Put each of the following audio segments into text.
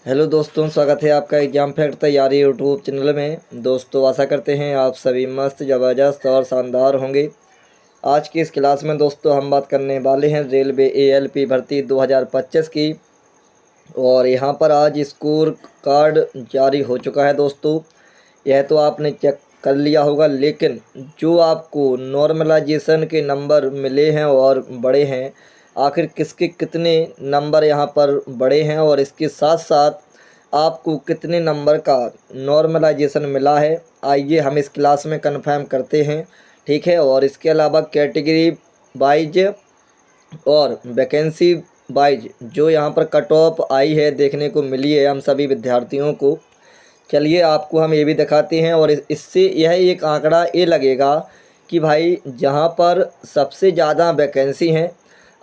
Hello दोस्तों, स्वागत है आपका एग्जाम फैक्ट तैयारी यूट्यूब चैनल में। दोस्तों आशा करते हैं आप सभी मस्त, ज़बरदस्त और शानदार होंगे। आज की इस क्लास में दोस्तों हम बात करने वाले हैं रेलवे एएलपी भर्ती 2025 की। और यहाँ पर आज स्कोर कार्ड जारी हो चुका है दोस्तों। यह तो आपने चेक कर लिया होगा, लेकिन जो आपको नॉर्मलाइजेशन के नंबर मिले हैं और बड़े हैं, आखिर किसके कितने नंबर यहाँ पर बड़े हैं और इसके साथ साथ आपको कितने नंबर का नॉर्मलाइजेशन मिला है, आइए हम इस क्लास में कंफर्म करते हैं। ठीक है, और इसके अलावा कैटेगरी वाइज और वैकेंसी वाइज जो यहाँ पर कट ऑफ आई है देखने को मिली है हम सभी विद्यार्थियों को। चलिए आपको हम ये भी दिखाते हैं और इससे यह एक आंकड़ा ये लगेगा कि भाई जहाँ पर सबसे ज़्यादा वैकेंसी हैं,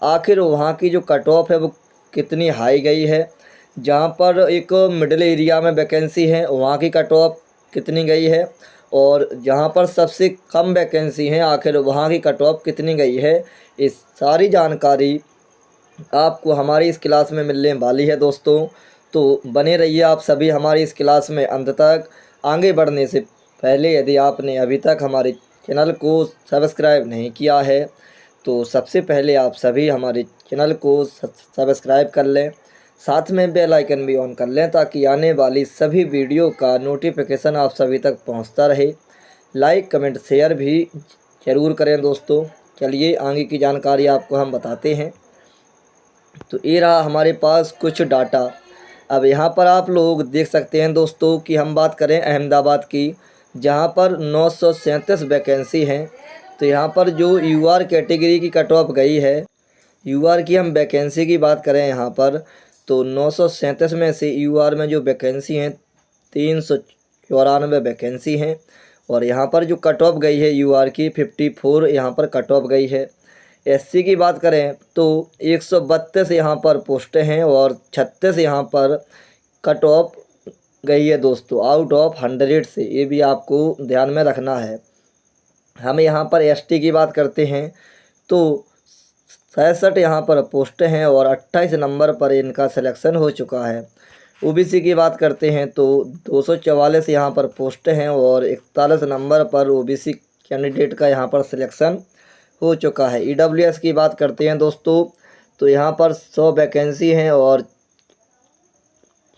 आखिर वहाँ की जो कट ऑफ है वो कितनी हाई गई है। जहाँ पर एक मिडिल एरिया में वैकेंसी है वहाँ की कट ऑफ कितनी गई है, और जहाँ पर सबसे कम वैकेंसी हैं आखिर वहाँ की कट ऑफ कितनी गई है। इस सारी जानकारी आपको हमारी इस क्लास में मिलने वाली है दोस्तों। तो बने रहिए आप सभी हमारी इस क्लास में अंत तक। आगे बढ़ने से पहले यदि आपने अभी तक हमारे चैनल को सब्सक्राइब नहीं किया है तो सबसे पहले आप सभी हमारे चैनल को सब्सक्राइब कर लें, साथ में बेल आइकन भी ऑन कर लें ताकि आने वाली सभी वीडियो का नोटिफिकेशन आप सभी तक पहुंचता रहे। लाइक कमेंट शेयर भी ज़रूर करें दोस्तों। चलिए आगे की जानकारी आपको हम बताते हैं। तो ये रहा हमारे पास कुछ डाटा। अब यहाँ पर आप लोग देख सकते हैं दोस्तों कि हम बात करें अहमदाबाद की, जहाँ पर 937 वैकेंसी हैं। तो यहाँ पर जो यूआर कैटेगरी की कट ऑफ गई है, यूआर की हम वैकेंसी की बात करें यहाँ पर, तो 937 में से यूआर में जो वैकेंसी हैं 394 वैकेंसी हैं। और यहाँ पर जो कट ऑफ गई है यूआर की 54 यहाँ पर कट ऑफ गई है। एससी की बात करें तो 132 यहाँ पर पोस्टें हैं और 36 यहाँ पर कट ऑफ गई है दोस्तों, आउट ऑफ 100 से। ये भी आपको ध्यान में रखना है। हम यहाँ पर एसटी की बात करते हैं तो 67 यहाँ पर पोस्टें हैं और 28 नंबर पर इनका सिलेक्शन हो चुका है। ओबीसी की बात करते हैं तो 244 यहाँ पर पोस्टें हैं और 41 नंबर पर ओबीसी कैंडिडेट का यहाँ पर सिलेक्शन हो चुका है। ईडब्ल्यूएस की बात करते हैं दोस्तों तो यहाँ पर 100 वैकेंसी हैं और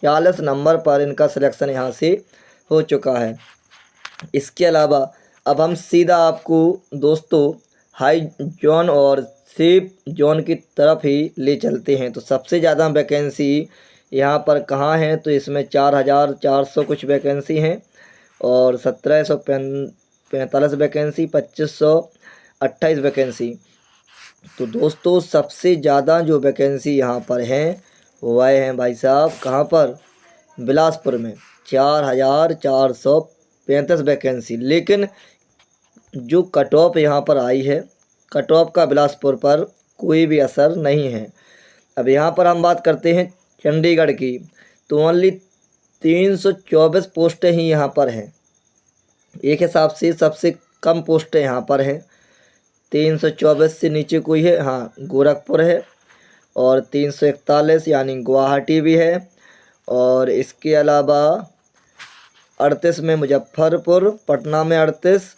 40 नंबर पर इनका सिलेक्शन यहाँ से हो चुका है। इसके अलावा अब हम सीधा आपको दोस्तों हाई जोन और सेफ जोन की तरफ ही ले चलते हैं। तो सबसे ज़्यादा वैकेंसी यहाँ पर कहाँ है, तो इसमें 4400 कुछ वैकेंसी हैं और 1745 वैकेंसी, 2528 वैकेंसी। तो दोस्तों सबसे ज़्यादा जो वैकेंसी यहाँ पर हैं वो आए हैं भाई साहब कहाँ पर, बिलासपुर में 4435 वैकेंसी। लेकिन जो कट ऑफ यहाँ पर आई है, कट ऑफ का बिलासपुर पर कोई भी असर नहीं है। अब यहाँ पर हम बात करते हैं चंडीगढ़ की, तो ओनली 324 पोस्टें ही यहाँ पर हैं। एक हिसाब से सबसे कम पोस्टें यहाँ पर हैं। 324 से नीचे कोई है, हाँ गोरखपुर है, और 341 यानी गुवाहाटी भी है, और इसके अलावा 38 में मुजफ्फरपुर, पटना में 38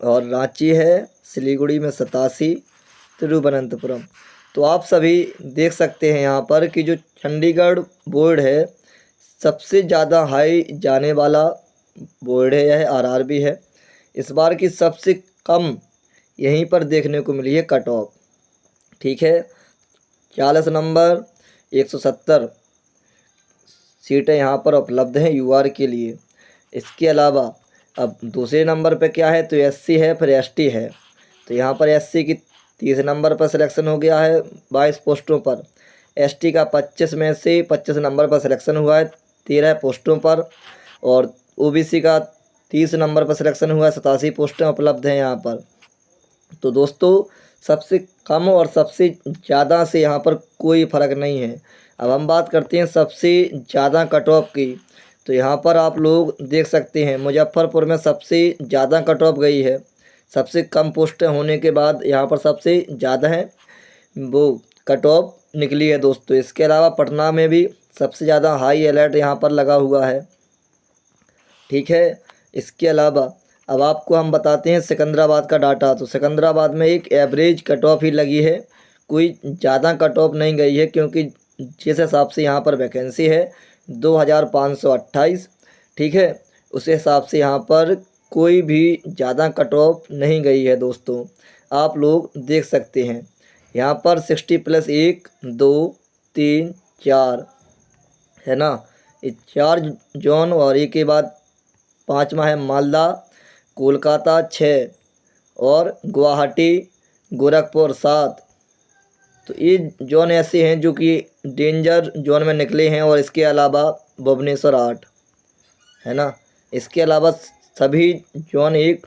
और रांची है, सिलीगुड़ी में 87, तिरुवनंतपुरम। तो आप सभी देख सकते हैं यहाँ पर कि जो चंडीगढ़ बोर्ड है सबसे ज़्यादा हाई जाने वाला बोर्ड है, यह आरआरबी है। इस बार की सबसे कम यहीं पर देखने को मिली है कट ऑफ। ठीक है, 40 नंबर 170 सीटें यहाँ पर उपलब्ध हैं यूआर के लिए। इसके अलावा अब दूसरे नंबर पे क्या है, तो एससी है, फिर एसटी है। तो यहाँ पर एससी की 30 नंबर पर सिलेक्शन हो गया है 22 पोस्टों पर। एसटी का 25 में से 25 नंबर पर सिलेक्शन हुआ है 13 पोस्टों पर, और ओबीसी का 30 नंबर पर सिलेक्शन हुआ है 87 पोस्टें उपलब्ध हैं यहाँ पर। तो दोस्तों सबसे कम और सबसे ज़्यादा से यहाँ पर कोई फ़र्क नहीं है। अब हम बात करते हैं सबसे ज़्यादा कट ऑफ की, तो यहाँ पर आप लोग देख सकते हैं मुजफ्फरपुर में सबसे ज़्यादा कट ऑफ गई है। सबसे कम पोस्टें होने के बाद यहाँ पर सबसे ज़्यादा है वो कट ऑफ निकली है दोस्तों। इसके अलावा पटना में भी सबसे ज़्यादा हाई अलर्ट यहाँ पर लगा हुआ है। ठीक है, इसके अलावा अब आपको हम बताते हैं सिकंदराबाद का डाटा। तो सिकंदराबाद में एक एवरेज कट ऑफ ही लगी है, कोई ज़्यादा कट ऑफ नहीं गई है, क्योंकि जिस हिसाब से यहाँ पर वैकेंसी है 2528, ठीक है, उस हिसाब से यहाँ पर कोई भी ज़्यादा कट ऑफ नहीं गई है दोस्तों। आप लोग देख सकते हैं यहाँ पर 60+1 2 3 4 है ना, ये 4 जोन, और एक के बाद 5वां है मालदा, कोलकाता 6 और गुवाहाटी गोरखपुर 7। तो ये जोन ऐसे हैं जो कि डेंजर जोन में निकले हैं, और इसके अलावा भुवनेश्वर 8 है ना। इसके अलावा सभी जोन एक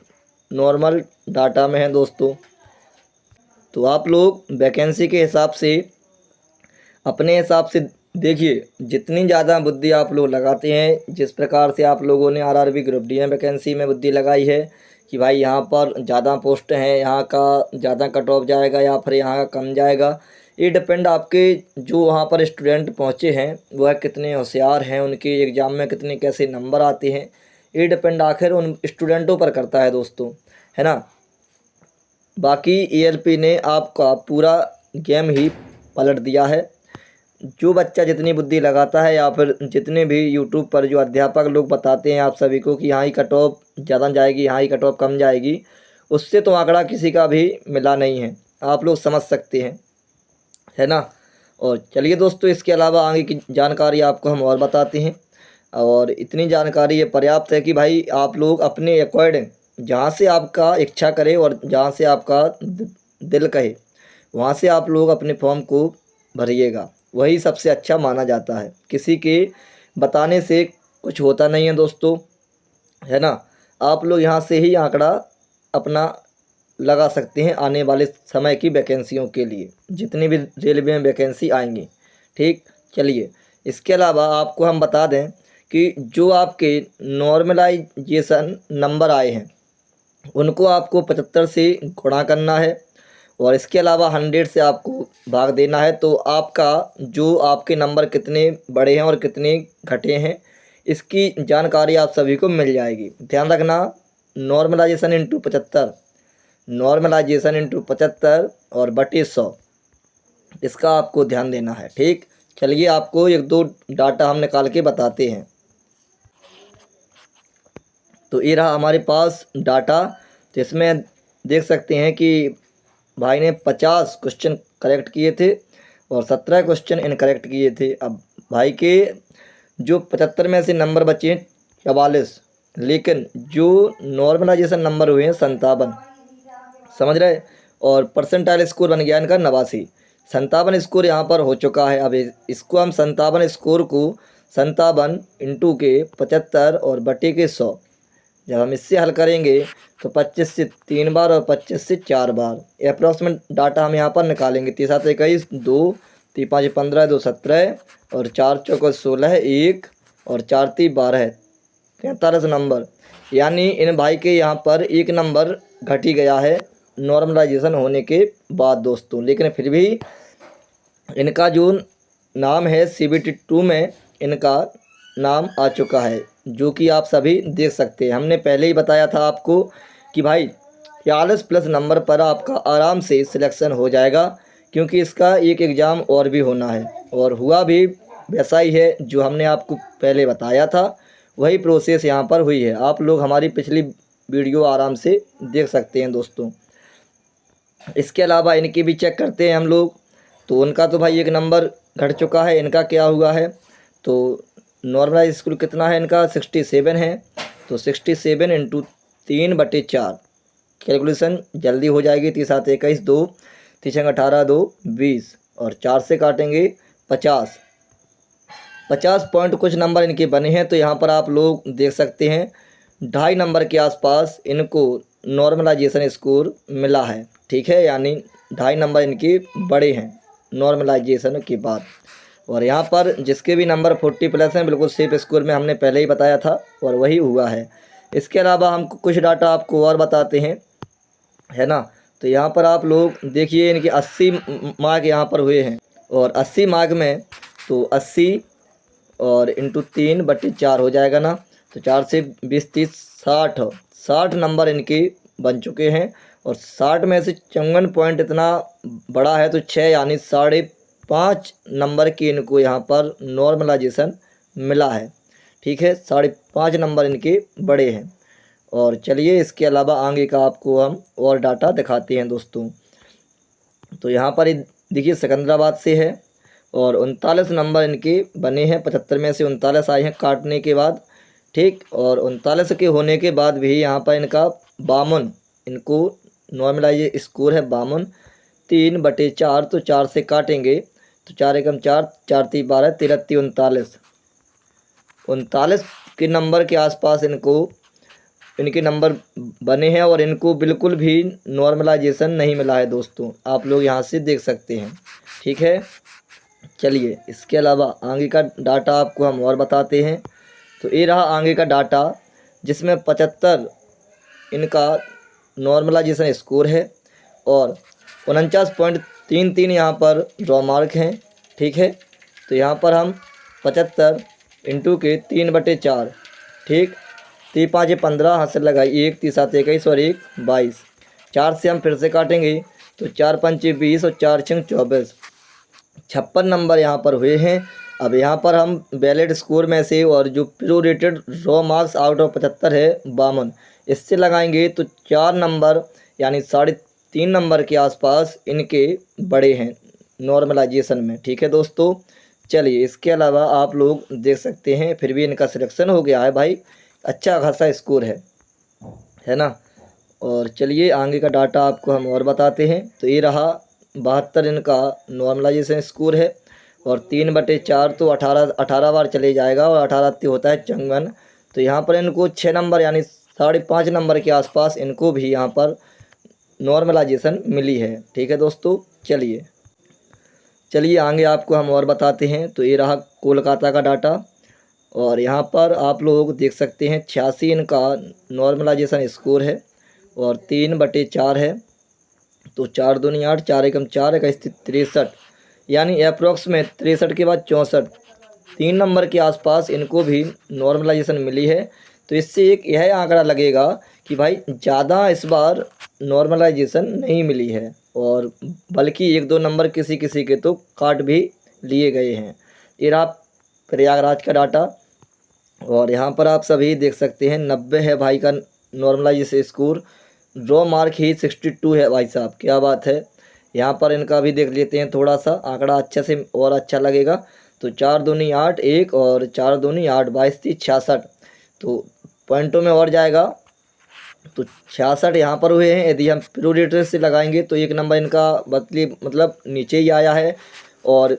नॉर्मल डाटा में हैं दोस्तों। तो आप लोग वैकेंसी के हिसाब से अपने हिसाब से देखिए, जितनी ज़्यादा बुद्धि आप लोग लगाते हैं, जिस प्रकार से आप लोगों ने आरआरबी ग्रुप डी वैकेंसी में बुद्धि लगाई है कि भाई यहाँ पर ज़्यादा पोस्ट हैं, यहाँ का ज़्यादा कट ऑफ जाएगा या फिर यहाँ का कम जाएगा, ये डिपेंड आपके जो वहाँ पर स्टूडेंट पहुँचे हैं वह कितने होशियार हैं, उनके एग्ज़ाम में कितने कैसे नंबर आते हैं, ये डिपेंड आखिर उन स्टूडेंटों पर करता है दोस्तों, है ना। बाकी एएलपी ने आपका पूरा गेम ही पलट दिया है। जो बच्चा जितनी बुद्धि लगाता है या फिर जितने भी यूट्यूब पर जो अध्यापक लोग बताते हैं आप सभी को कि यहाँ ही कट ऑफ ज़्यादा जाएगी, यहाँ ही कट ऑफ कम जाएगी, उससे तो आंकड़ा किसी का भी मिला नहीं है, आप लोग समझ सकते हैं, है ना। और चलिए दोस्तों, इसके अलावा आगे की जानकारी आपको हम और बताते हैं, और इतनी जानकारी ये पर्याप्त है कि भाई आप लोग अपने अकॉर्डिंग जहाँ से आपका इच्छा करे और जहाँ से आपका दिल कहे वहाँ से आप लोग अपने फॉर्म को भरिएगा, वही सबसे अच्छा माना जाता है। किसी के बताने से कुछ होता नहीं है दोस्तों, है ना। आप लोग यहाँ से ही आंकड़ा अपना लगा सकते हैं आने वाले समय की वैकेंसियों के लिए, जितनी भी रेलवे में वैकेंसी आएंगी। ठीक, चलिए इसके अलावा आपको हम बता दें कि जो आपके नॉर्मलाइजेशन नंबर आए हैं उनको आपको 75 से गुणा करना है, और इसके अलावा 100 से आपको भाग देना है। तो आपका जो आपके नंबर कितने बढ़े हैं और कितने घटे हैं इसकी जानकारी आप सभी को मिल जाएगी। ध्यान रखना, नॉर्मलाइजेशन इंटू 75, नॉर्मलाइजेशन इंटू 75 और बटे 100, इसका आपको ध्यान देना है। ठीक, चलिए आपको एक दो डाटा हम निकाल के बताते हैं। तो ये रहा हमारे पास डाटा, तो इसमें देख सकते हैं कि भाई ने 50 क्वेश्चन करेक्ट किए थे और 17 क्वेश्चन इनकरेक्ट किए थे। अब भाई के जो 75 में से नंबर बचे 44, लेकिन जो नॉर्मलाइजेशन नंबर हुए हैं 57, समझ रहे, और परसेंटाइल स्कोर बन गया इनका 89। 57 स्कोर यहाँ पर हो चुका है। अब इसको हम 57 स्कोर को 57 इंटू के 75 और बटे के 100, जब हम इससे हल करेंगे तो 25 से 3 बार और 25 से 4 बार अप्रॉक्सीमेट डाटा हम यहाँ पर निकालेंगे। 3 7 21 2, 3 5 15 2 17 और 4 चौक 16 1 और 4 3 12 43 नंबर, यानी इन भाई के यहाँ पर एक नंबर घट ही गया है नॉर्मलाइजेशन होने के बाद दोस्तों। लेकिन फिर भी इनका जो नाम है CBT 2 में इनका नाम आ चुका है, जो कि आप सभी देख सकते हैं। हमने पहले ही बताया था आपको कि भाई 40+ नंबर पर आपका आराम से सिलेक्शन हो जाएगा, क्योंकि इसका एक एग्ज़ाम और भी होना है, और हुआ भी वैसा ही है जो हमने आपको पहले बताया था, वही प्रोसेस यहाँ पर हुई है। आप लोग हमारी पिछली वीडियो आराम से देख सकते हैं दोस्तों। इसके अलावा इनकी भी चेक करते हैं हम लोग, तो उनका तो भाई एक नंबर घट चुका है। इनका क्या हुआ है, तो नॉर्मलाइज स्कोर कितना है इनका 67 है, तो 67 इंटू 3 बटे 4, कैलकुलेशन जल्दी हो जाएगी। 3 7 21 2, 3 6 18 2 20 और 4 से काटेंगे 50 पॉइंट कुछ नंबर इनके बने हैं। तो यहाँ पर आप लोग देख सकते हैं 2.5 नंबर के आसपास इनको नॉर्मलाइजेशन स्कोर मिला है। ठीक है, यानी 2.5 नंबर इनके बड़े हैं नॉर्मलाइजेशन के बाद। और यहाँ पर जिसके भी नंबर 40+ हैं बिल्कुल सेफ स्कोर में, हमने पहले ही बताया था और वही हुआ है। इसके अलावा हम कुछ डाटा आपको और बताते हैं, है ना। तो यहाँ पर आप लोग देखिए इनके 80 मार्क यहाँ पर हुए हैं, और 80 मार्क में तो 80 और इंटू 3/4 हो जाएगा ना। तो 4 से 20 30 60 नंबर इनके बन चुके हैं। और 60 में से 54 पॉइंट इतना बड़ा है तो 6 यानी 5.5 नंबर की इनको यहाँ पर नॉर्मलाइजेशन मिला है। ठीक है, 5.5 नंबर इनके बड़े हैं। और चलिए इसके अलावा आगे का आपको हम और डाटा दिखाते हैं दोस्तों। तो यहाँ पर देखिए सिकंदराबाद से है और 39 नंबर इनके बने हैं। 75 में से 39 आए हैं काटने के बाद। ठीक, और 39 के होने के बाद भी यहाँ पर इनका 52 इनको नॉर्मलाइज स्कोर है 52। 3/4 तो 4 से काटेंगे तो 4 एकम 4, 4 3 12, 13 3 39। 39 के नंबर के आसपास इनके नंबर बने हैं और इनको बिल्कुल भी नॉर्मलाइजेशन नहीं मिला है दोस्तों, आप लोग यहाँ से देख सकते हैं। ठीक है, चलिए इसके अलावा आगे का डाटा आपको हम और बताते हैं। तो ये रहा आगे का डाटा जिसमें 75 इनका नॉर्मलाइजेशन स्कोर है और 49.33 यहाँ पर ड्रॉ मार्क हैं। ठीक है, तो यहाँ पर हम 75 इंटू के 3/4। ठीक, 3 5 15 हाथ से लगाई 1 3 7 21 और 1 22। 4 से हम फिर से काटेंगे तो 4 5 20 और 4 6 24। 56 नंबर यहाँ पर हुए हैं। अब यहाँ पर हम वैलिड स्कोर में से और जो prorated raw marks out of 75 है 52, इससे लगाएंगे तो 4 नंबर यानी 3.5 नंबर के आसपास इनके बड़े हैं नॉर्मलाइजेशन में। ठीक है दोस्तों, चलिए इसके अलावा आप लोग देख सकते हैं फिर भी इनका सिलेक्शन हो गया है भाई, अच्छा खासा स्कोर है ना। और चलिए आगे का डाटा आपको हम और बताते हैं। तो ये रहा 72 इनका नॉर्मलाइजेशन स्कोर है और 3/4 तो 18 बार चले जाएगा और 18 होता है 54। तो यहाँ पर इनको 6 नंबर यानी 5.5 नंबर के आसपास इनको भी यहाँ पर नॉर्मलाइजेशन मिली है। ठीक है दोस्तों, चलिए आगे आपको हम और बताते हैं। तो ये रहा कोलकाता का डाटा और यहाँ पर आप लोग देख सकते हैं 86 इनका नॉर्मलाइजेशन स्कोर है और 3/4 है। तो 4 दूनी 8, 4 एकम 4, 21 63 यानी अप्रोक्स में 63 के बाद 64 3 नंबर के आसपास इनको भी नॉर्मलाइजेशन मिली है। तो इससे एक यह आंकड़ा लगेगा कि भाई ज़्यादा इस बार नॉर्मलाइजेशन नहीं मिली है और बल्कि 1-2 नंबर किसी किसी के तो काट भी लिए गए हैं। ये रहा प्रयागराज का डाटा और यहाँ पर आप सभी देख सकते हैं 90 है भाई का नॉर्मलाइजेशन स्कोर। ड्रॉ मार्क ही 62 है भाई साहब, क्या बात है। यहाँ पर इनका भी देख लेते हैं, थोड़ा सा आंकड़ा अच्छे से और अच्छा लगेगा। तो 4 दूनी 8 1 और 4 दूनी 8 22 30 66। तो पॉइंटों में और जाएगा तो 66 यहाँ पर हुए हैं। यदि हम प्रोरेटर से लगाएंगे तो 1 नंबर इनका मतलब नीचे ही आया है और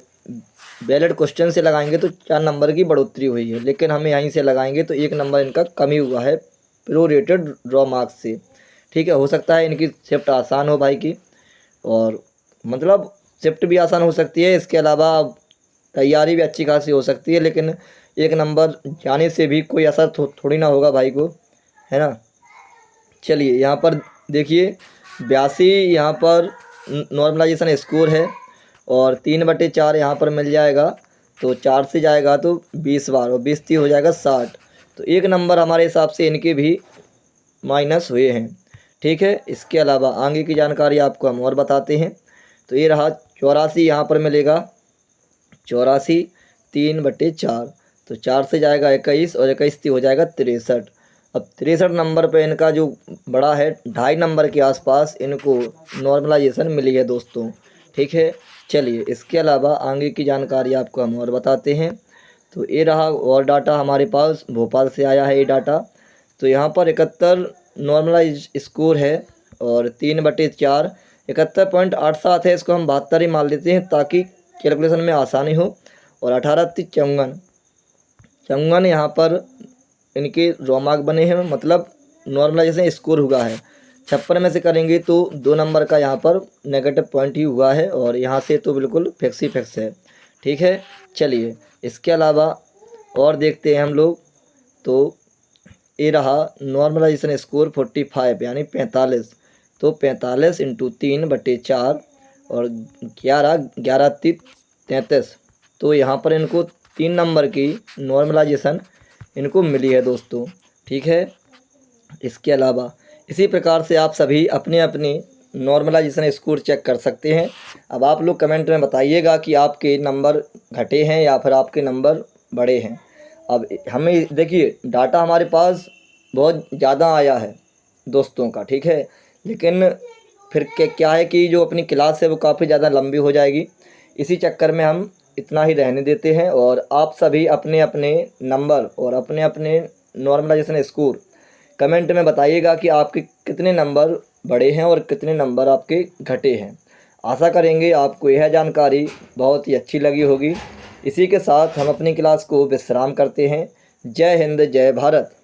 वैलिड क्वेश्चन से लगाएंगे तो 4 नंबर की बढ़ोतरी हुई है, लेकिन हमें यहीं से लगाएंगे तो 1 नंबर इनका कमी हुआ है प्रोरेटेड ड्रॉ मार्क्स से। ठीक है, हो सकता है इनकी शिफ्ट आसान हो भाई की, और मतलब शिफ्ट भी आसान हो सकती है, इसके अलावा तैयारी भी अच्छी खासी हो सकती है, लेकिन 1 नंबर जाने से भी कोई असर थोड़ी ना होगा भाई को, है ना। चलिए यहाँ पर देखिए 82 यहाँ पर नॉर्मलाइजेशन स्कोर है और 3/4 यहाँ पर मिल जाएगा। तो 4 से जाएगा तो 20 बार और 20 30 हो जाएगा 60। तो 1 नंबर हमारे हिसाब से इनके भी माइनस हुए हैं। ठीक है, इसके अलावा आगे की जानकारी आपको हम और बताते हैं। तो ये रहा 84 यहाँ पर मिलेगा। 84 3/4 तो 4 से जाएगा 21 और 21 हो जाएगा 63। अब 63 नंबर पे इनका जो बड़ा है 2.5 नंबर के आसपास इनको नॉर्मलाइजेशन मिली है दोस्तों। ठीक है, चलिए इसके अलावा आगे की जानकारी आपको हम और बताते हैं। तो ये रहा और डाटा हमारे पास भोपाल से आया है ये डाटा। तो यहाँ पर 71 नॉर्मलाइज स्कोर है और 3/4 71.87 है, इसको हम 72 ही मान लेते हैं ताकि कैलकुलेशन में आसानी हो। और 18 54 यहाँ पर इनके ड्रॉ मार्क बने हैं, मतलब नॉर्मलाइजेशन स्कोर हुआ है। 56 में से करेंगे तो 2 नंबर का यहाँ पर नेगेटिव पॉइंट ही हुआ है और यहाँ से तो बिल्कुल फिक्स ही फिक्स है। ठीक है, चलिए इसके अलावा और देखते हैं हम लोग। तो ये रहा नॉर्मलाइजेशन स्कोर 45 यानी 45। तो 45 इंटू 3/4 और 11 11 33। तो यहाँ पर इनको 3 नंबर की नॉर्मलाइजेशन इनको मिली है दोस्तों। ठीक है, इसके अलावा इसी प्रकार से आप सभी अपने अपने नॉर्मलाइजेशन स्कोर चेक कर सकते हैं। अब आप लोग कमेंट में बताइएगा कि आपके नंबर घटे हैं या फिर आपके नंबर बढ़े हैं। अब हमें देखिए डाटा हमारे पास बहुत ज़्यादा आया है दोस्तों का, ठीक है, लेकिन फिर क्या है कि जो अपनी क्लास है वो काफ़ी ज़्यादा लंबी हो जाएगी। इसी चक्कर में हम इतना ही रहने देते हैं और आप सभी अपने अपने नंबर और अपने अपने नॉर्मलाइजेशन स्कोर कमेंट में बताइएगा कि आपके कितने नंबर बढ़े हैं और कितने नंबर आपके घटे हैं। आशा करेंगे आपको यह जानकारी बहुत ही अच्छी लगी होगी। इसी के साथ हम अपनी क्लास को विश्राम करते हैं। जय हिंद, जय भारत।